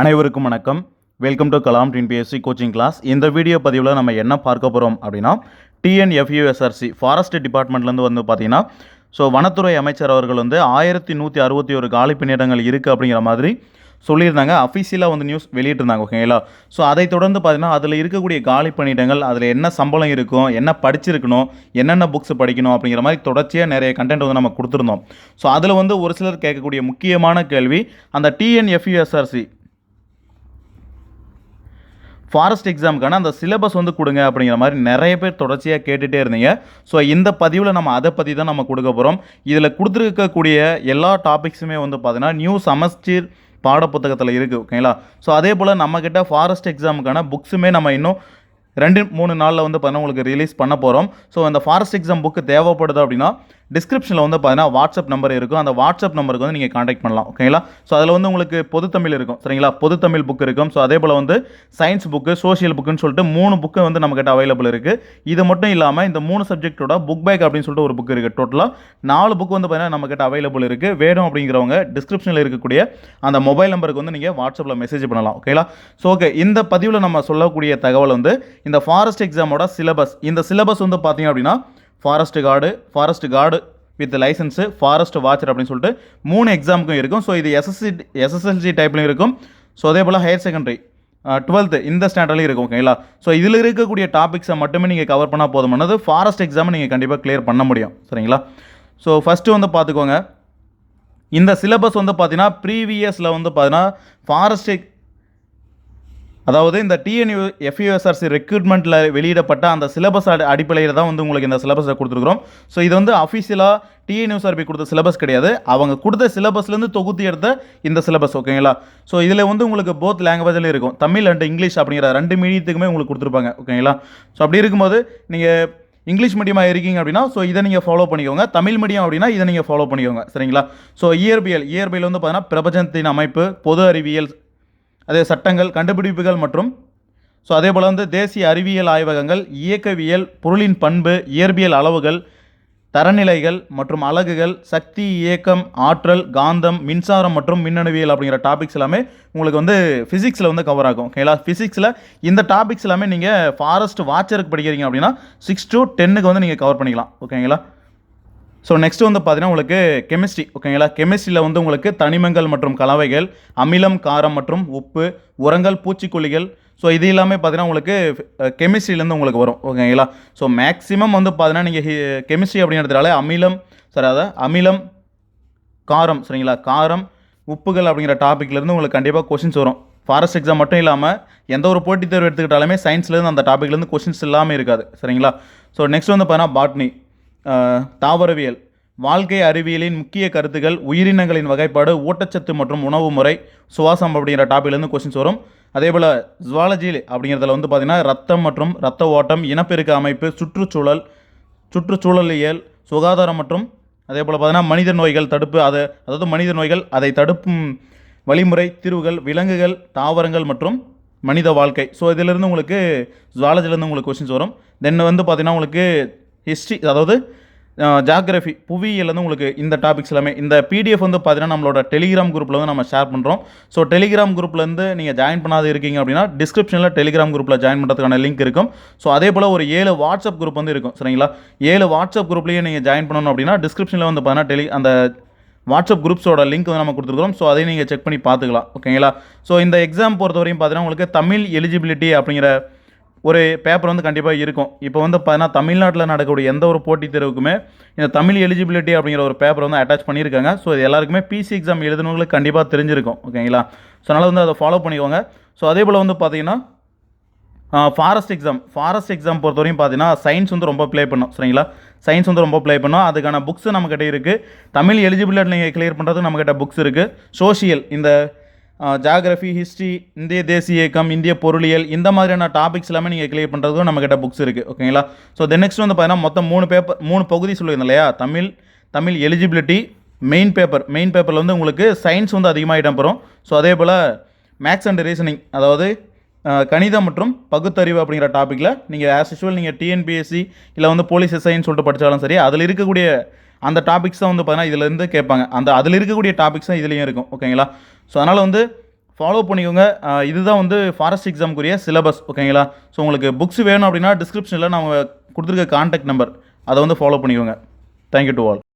அனைவருக்கும் வணக்கம். Welcome to Kalam TNPSC coaching class. இந்த வீடியோ பதிவில் நம்ம என்ன பார்க்க போகிறோம் அப்படின்னா, TNFUSRC ஃபாரஸ்ட் டிபார்ட்மெண்ட்லேருந்து வந்து பார்த்தீங்கன்னா, வனத்துறை அமைச்சர் அவர்கள் வந்து 1161 காலி பணியிடங்கள் இருக்குது அப்படிங்கிற மாதிரி சொல்லியிருந்தாங்க. அஃபிஷியலாக வந்து நியூஸ் வெளியிட்டிருந்தாங்க. ஓகேங்களா? அதை தொடர்ந்து பார்த்தீங்கன்னா, அதில் இருக்கக்கூடிய காலி பணியிடங்கள், அதில் என்ன சம்பளம் இருக்கும், என்ன படிச்சிருக்கணும், என்னென்ன புக்ஸ் படிக்கணும் அப்படிங்கிற மாதிரி தொடர்ச்சியாக நிறைய கண்டென்ட் வந்து நம்ம கொடுத்துருந்தோம். அதில் வந்து ஒரு சிலர் கேட்கக்கூடிய முக்கியமான கேள்வி, அந்த TNFUSRC ஃபாரஸ்ட் எக்ஸாமுக்கான அந்த சிலபஸ் வந்து கொடுங்க அப்படிங்கிற மாதிரி நிறைய பேர் தொடர்ச்சியாக கேட்டுகிட்டே இருந்தீங்க. இந்த பதிவில் நம்ம அதை பற்றி தான் நம்ம கொடுக்க போகிறோம். இதில் கொடுத்துருக்கக்கூடிய எல்லா டாபிக்ஸுமே வந்து பார்த்தீங்கன்னா நியூ செமஸ்டர் பாடப்புத்தகத்தில் இருக்குது. ஓகேங்களா? அதே போல் நம்மக்கிட்ட ஃபாரஸ்ட் எக்ஸாமுக்கான புக்ஸுமே நம்ம இன்னும் 2-3 நாளில் வந்து பார்த்தீங்கன்னா உங்களுக்கு ரிலீஸ் பண்ண போகிறோம். அந்த ஃபாரஸ்ட் எக்ஸாம் புக்கு தேவைப்படுது அப்படின்னா டிஸ்கிரிப்ஷனில் வந்து பார்த்தீங்கன்னா வாட்ஸ்அப் நம்பர் இருக்கும். அந்த வாட்ஸ்அப் நம்பருக்கு வந்து நீங்கள் காண்டாக்ட் பண்ணலாம். ஓகேங்களா? அதில் வந்து உங்களுக்கு பொது தமிழ் இருக்கும். சரிங்களா? பொது தமிழ் புக் இருக்கும். அதே போல் வந்து சயின்ஸ் புக்கு, சோஷியல் புக்குன்னு சொல்லிட்டு 3 புக்கு வந்து நம்மக்கிட்ட அவைலபிள் இருக்குது. இது மட்டும் இல்லாமல் இந்த 3 சப்ஜெக்டோட புக் பேக் அப்படின்னு சொல்லிட்டு ஒரு புக் இருக்குது. டோட்டலாக 4 புக் வந்து பார்த்தீங்கன்னா நம்மக்கிட்ட அவைலபிள் இருக்குது. வேணும் அப்படிங்கிறவங்க டிஸ்கிரிப்ஷனில் இருக்கக்கூடிய அந்த மொபைல் நம்பருக்கு வந்து நீங்கள் வாட்ஸ்அப்பில் மெசேஜ் பண்ணலாம். ஓகேங்களா? ஓகே, இந்த பதிவில் நம்ம சொல்லக்கூடிய தகவல் வந்து இந்த ஃபாரஸ்ட் எக்ஸாமோட சிலபஸ். இந்த சிலபஸ் வந்து பார்த்தீங்க அப்படின்னா forest card with licence, forest watcher அப்படின்னு சொல்லிட்டு 3 எக்ஸாமுக்கும் இருக்கும். இது எஸ்எஸ்எல்சி டைப்லையும் இருக்கும். அதே போல் ஹையர் செகண்டரி 12th இந்த ஸ்டாண்டர்ட்லையும் இருக்கும். ஓகேங்களா? இதில் இருக்கக்கூடிய டாபிக்ஸை மட்டுமே நீங்கள் கவர் பண்ணால் போதுமானது. ஃபாரஸ்ட் எக்ஸாமை நீங்கள் கண்டிப்பாக கிளியர் பண்ண முடியும். சரிங்களா? ஃபஸ்ட்டு வந்து பார்த்துக்கோங்க, இந்த சிலபஸ் வந்து பார்த்தீங்கன்னா ப்ரீவியஸில் வந்து பார்த்தீங்கன்னா ஃபாரஸ்ட் அதாவது இந்த TNFUSRC ரெக்ரூட்மெண்ட்டில் வெளியிடப்பட்ட அந்த சிலபஸ் அடிப்படையில் தான் வந்து உங்களுக்கு இந்த சிலபஸை கொடுத்துருக்குறோம். இது வந்து அஃபிஷியலாக TNUSRB கொடுத்த சிலபஸ் கிடையாது. அவங்க கொடுத்த சிலபஸ்லேருந்து தொகுத்து எடுத்த இந்த சிலபஸ். ஓகேங்களா? இதில் வந்து உங்களுக்கு போத் லாங்குவேஜில் இருக்கும். தமிழ் அண்ட் இங்கிலீஷ் அப்படிங்கிற 2 மீடியத்துக்குமே உங்களுக்கு கொடுத்துருப்பாங்க. ஓகேங்களா? அப்படி இருக்கும்போது நீங்கள் இங்கிலீஷ் மீடியமாக இருக்கீங்க அப்படின்னா இதை நீங்கள் ஃபாலோ பண்ணிக்கோங்க. தமிழ் மீடியம் அப்படின்னா இதை நீங்கள் ஃபாலோ பண்ணிக்கோங்க. சரிங்களா? இயற்பியல் வந்து பார்த்தீங்கன்னா பிரபஞ்சத்தின் அமைப்பு, பொது அறிவியல், அதே சட்டங்கள், கண்டுபிடிப்புகள் மற்றும் அதே போல் வந்து தேசிய அறிவியல் ஆய்வகங்கள், இயக்கவியல், பொருளின் பண்பு, இயற்பியல் அளவுகள், தரநிலைகள் மற்றும் அலகுகள், சக்தி, இயக்கம், ஆற்றல், காந்தம், மின்சாரம் மற்றும் மின்னணுவியல் அப்படிங்கிற டாபிக்ஸ் எல்லாமே உங்களுக்கு வந்து ஃபிசிக்ஸில் வந்து கவர் ஆகும். ஓகேங்களா? ஃபிசிக்ஸில் இந்த டாபிக்ஸ் எல்லாமே நீங்கள் ஃபாரஸ்ட் வாட்சருக்கு படிக்கிறீங்க அப்படின்னா 6 to 10க்கு வந்து நீங்கள் கவர் பண்ணிக்கலாம். ஓகேங்களா? நெக்ஸ்ட் வந்து பார்த்தீங்கன்னா உங்களுக்கு கெமிஸ்ட்ரி. ஓகேங்களா? கெமிஸ்ட்ரியில் வந்து உங்களுக்கு தனிமங்கள் மற்றும் கலவைகள், அமிலம், காரம் மற்றும் உப்பு, உரங்கள், பூச்சிக்கொல்லிகள், இது எல்லாமே பார்த்தீங்கன்னா உங்களுக்கு கெமிஸ்ட்ரியிலேருந்து உங்களுக்கு வரும். ஓகேங்களா? மேக்ஸிமம் வந்து பார்த்தீங்கன்னா நீங்கள் கெமிஸ்ட்ரி அப்படின்னு எடுத்தாலே அமிலம், காரம், சரிங்களா, காரம், உப்புகள் அப்படிங்கிற டாப்பிக்லேருந்து உங்களுக்கு கண்டிப்பாக கொஷின்ஸ் வரும். ஃபாரஸ்ட் எக்ஸாம் மட்டும் இல்லாமல் எந்த ஒரு போட்டித் தேர்வு எடுத்துக்கிட்டாலுமே சயின்ஸ்லேருந்து அந்த டாப்பிக்லேருந்து கொஷின்ஸ் இல்லாமல் இருக்காது. சரிங்களா? நெக்ஸ்ட் வந்து பார்த்தீங்கன்னா பாட்னி, தாவரவியல், வாழ்க்கை அறிவியலின் முக்கிய கருத்துக்கள், உயிரினங்களின் வகைப்பாடு, ஊட்டச்சத்து மற்றும் உணவு முறை, சுவாசம் அப்படிங்கிற டாப்பிக்லேருந்து கொஸ்டின்ஸ் வரும். அதே போல் ஜுவாலஜி அப்படிங்கிறதுல வந்து பார்த்திங்கன்னா ரத்தம் மற்றும் இரத்த ஓட்டம், இனப்பெருக்க அமைப்பு, சுற்றுச்சூழலியல், சுகாதாரம் மற்றும் அதே போல் பார்த்திங்கன்னா மனித நோய்கள் தடுப்பு, மனித நோய்கள், அதை தடுப்பும் வழிமுறை, தீர்வுகள், விலங்குகள், தாவரங்கள் மற்றும் மனித வாழ்க்கை. இதிலிருந்து உங்களுக்கு ஜுவாலஜிலேருந்து உங்களுக்கு கொஸ்டின்ஸ் வரும். தென் வந்து பார்த்திங்கன்னா உங்களுக்கு ஹிஸ்ட்ரி, அதாவது ஜாகிரஃபி, புவியியல் உங்களுக்கு இந்த டாபிக்ஸ் எல்லாமே இந்த PDF வந்து பார்த்தீங்கன்னா நம்மளோட டெலிகிராம் குரூப்பில் வந்து நம்ம ஷேர் பண்ணுறோம். டெலிகிராம் குரூப்லேருந்து நீங்கள் ஜாயின் பண்ணாத இருக்கீங்க அப்படின்னா டிஸ்கிரிப்ஷனில் டெலிகிராம் குரூப்பில் ஜாயின் பண்ணுறதுக்கான லிங்க் இருக்கும். அதே போல் ஒரு 7 வாட்ஸ்அப் குரூப் வந்து இருக்கும். சரிங்களா? 7 வாட்ஸ்அப் குரூப்லேயே நீங்கள் ஜாயின் பண்ணணும் அப்படின்னா டிஸ்கிரிப்ஷனில் வந்து பார்த்தீங்கன்னா அந்த வாட்ஸ்அப் குரூப்ஸோட லிங்க் வந்து நம்ம கொடுத்துருக்கோம். அதையும் நீங்கள் செக் பண்ணி பார்த்துக்கலாம். ஓகேங்களா? இந்த எக்ஸாம் பொறுத்தவரையும் பார்த்தீங்கன்னா உங்களுக்கு தமிழ் எலிஜிபிலிட்டி அப்படிங்கிற ஒரு பேப்பர் வந்து கண்டிப்பாக இருக்கும். இப்போ வந்து பார்த்தீங்கன்னா தமிழ்நாட்டில் நடக்கக்கூடிய எந்த ஒரு போட்டித் தேர்வுக்குமே இந்த தமிழ் எலிஜிபிலிட்டி அப்படிங்கிற ஒரு பேப்பர் வந்து அட்டாச் பண்ணியிருக்காங்க. இது எல்லாருக்குமே PC எக்ஸாம் எழுதுனவங்களுக்கு கண்டிப்பாக தெரிஞ்சிருக்கும். ஓகேங்களா? அதனால் வந்து அதை ஃபாலோ பண்ணிக்கோங்க. அதே போல் வந்து பார்த்தீங்கன்னா ஃபாரஸ்ட் எக்ஸாம் பொறுத்தவரையும் பார்த்தீங்கன்னா சயின்ஸ் வந்து ரொம்ப ப்ளே பண்ணும். சரிங்களா? சயின்ஸ் வந்து ரொம்ப ப்ளே பண்ணும். அதுக்கான புக்ஸ் நம்மக்கிட்ட இருக்குது. தமிழ் எலிஜிபிலிட்டி நீங்கள் கிளியர் பண்ணுறதுக்கு நம்மக்கிட்ட புக்ஸ் இருக்குது. சோஷியல், இந்த ஜாகிரஃபி, ஹிஸ்ட்ரி, இந்திய தேசிய இயக்கம், இந்திய பொருளியல், இந்த மாதிரியான டாபிக்ஸ் எல்லாமே நீங்கள் கிளியர் பண்ணுறதுக்கும் நம்மக்கிட்ட புக்ஸ் இருக்குது. ஓகேங்களா? நெக்ஸ்ட் வந்து பார்த்தீங்கன்னா மொத்தம் 3 பகுதி சொல்லியிருந்தேன் இல்லையா? தமிழ் எலிஜிபிலிட்டி, மெயின் பேப்பரில் வந்து உங்களுக்கு சயின்ஸ் வந்து அதிகமாக இடம்பெறும். அதே போல் மேக்ஸ் அண்ட் ரீசனிங், அதாவது கணிதம் மற்றும் பகுத்தறிவு அப்படிங்கிற டாப்பிக்கில் நீங்கள் ஆஸ் யூஷுவல் நீங்கள் TNPSC இல்லை வந்து போலீஸ் எஸ்ஐன்னு சொல்லிட்டு படித்தாலும் சரி, அதில் இருக்கக்கூடிய அந்த டாபிக்ஸ் தான் வந்து பார்த்தீங்கன்னா இதிலேருந்து கேட்பாங்க. அதில் இருக்கக்கூடிய டாபிக்ஸ் தான் இதுலேயும் இருக்கும். ஓகேங்களா? அதனால் வந்து ஃபாலோ பண்ணிக்கோங்க. இதுதான் வந்து ஃபாரஸ்ட் எக்ஸாமுக்குரிய சிலபஸ் ஓகேங்களா. ஸோ உங்களுக்கு புக்ஸ் வேணும் அப்படின்னா டிஸ்கிரிப்ஷனில் நான் கொடுத்துருக்க கான்டாக்ட் நம்பர் அதை வந்து ஃபாலோ பண்ணிக்கோங்க. Thank you to all.